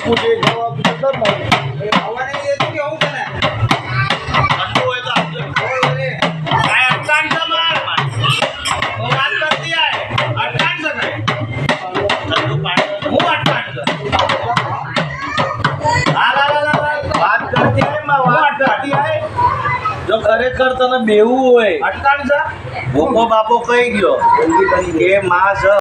પૂછે જવાબ મતલબ નહીં આવવાને એ તો કેવું છે ને ઠંડુ હોય તો આપજો. કાંઈ અટકાણ છે માર. તો વાત કરતી આય. અટકાણ છે કાંઈ? ઠંડુ પાણી. હું અટકાણ છે? હાલ. વાત કરતી આય માં વાત કરતી આય. જો ખરેખર તને બેવું હોય અટકાણ છે ભોપો બાપો કહી ગયો કે માં છે